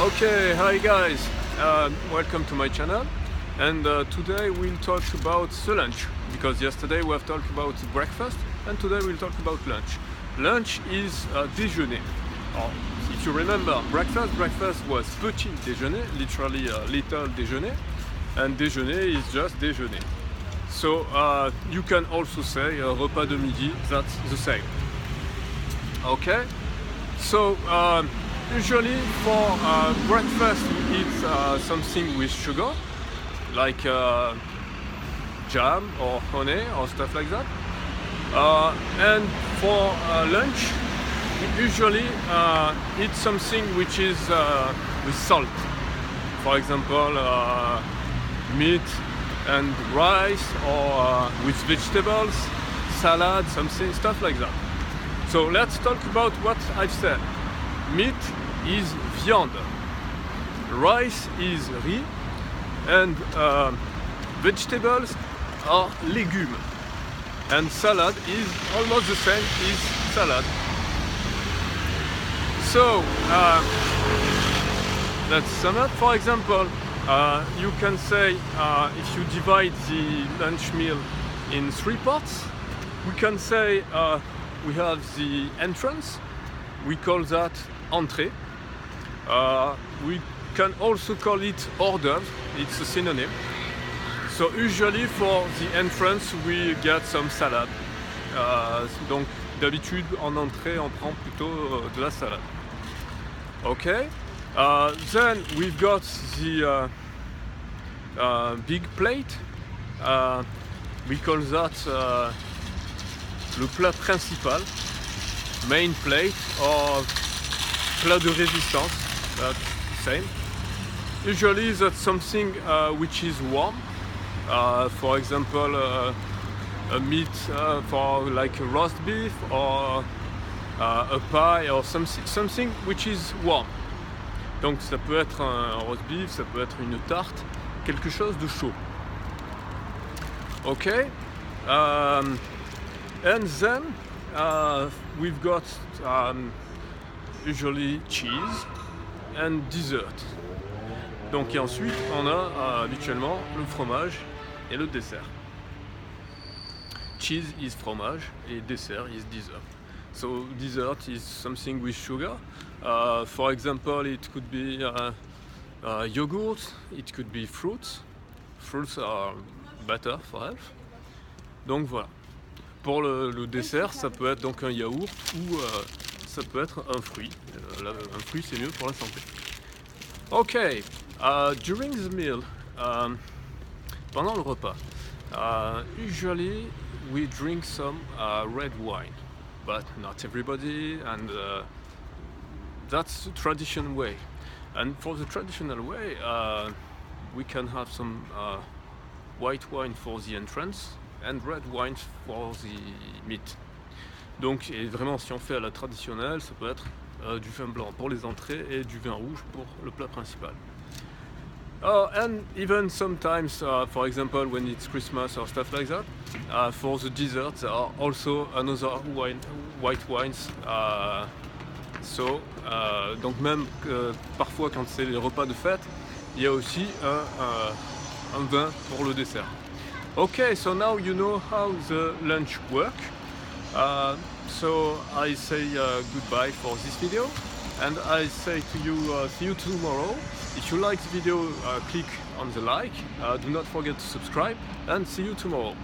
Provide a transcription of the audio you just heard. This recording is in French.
Okay, hi guys, welcome to my channel, and today we'll talk about the lunch, because yesterday we have talked about breakfast and today we'll talk about lunch. Lunch is déjeuner. Or, if you remember, breakfast was petit déjeuner, literally little déjeuner, and déjeuner is just déjeuner. So you can also say repas de midi, that's the same. Okay, so usually for breakfast we eat something with sugar, like jam or honey or stuff like that. And for lunch we usually eat something which is with salt. For example, meat and rice, or with vegetables, salad, something, stuff like that. So let's talk about what I've said. Meat is viande, rice is riz, and vegetables are légumes, and salad is almost the same as salad. So let's sum up. For example, you can say if you divide the lunch meal in three parts, we can say we have the entrance, we call that entrée. We can also call it hors d'oeuvre, it's a synonym. So usually for the entrance we get some salad. Donc d'habitude en entrée on prend plutôt de la salade. Okay, then we've got the big plate. We call that le plat principal, main plate, or plat de résistance, that's the same. Usually that's something which is warm, for example a meat for like a roast beef, or a pie, or something which is warm. Donc ça peut être un roast beef, ça peut être une tarte, quelque chose de chaud. Okay, and then we've got usually cheese and dessert. Donc et ensuite on a habituellement le fromage et le dessert. Cheese is fromage et dessert is dessert. So dessert is something with sugar. For example, it could be yogurt, it could be fruits. Fruits are better for health. Donc voilà. Pour le dessert, ça peut être donc un yaourt ou ça peut être un fruit. Un fruit, c'est mieux pour la santé. Okay, during the meal, pendant le repas, usually we drink some red wine, but not everybody, and that's the traditional way. And for the traditional way, we can have some white wine for the entrance and red wine for the meat. Donc, et vraiment, si on fait à la traditionnelle, ça peut être du vin blanc pour les entrées et du vin rouge pour le plat principal. And even sometimes, for example, when it's Christmas or stuff like that, for the dessert, there are also another white wines. Donc même parfois quand c'est les repas de fête, il y a aussi un vin pour le dessert. Okay, so now you know how the lunch work. So I say goodbye for this video, and I say to you, see you tomorrow. If you like the video, click on the like. Do not forget to subscribe, and see you tomorrow.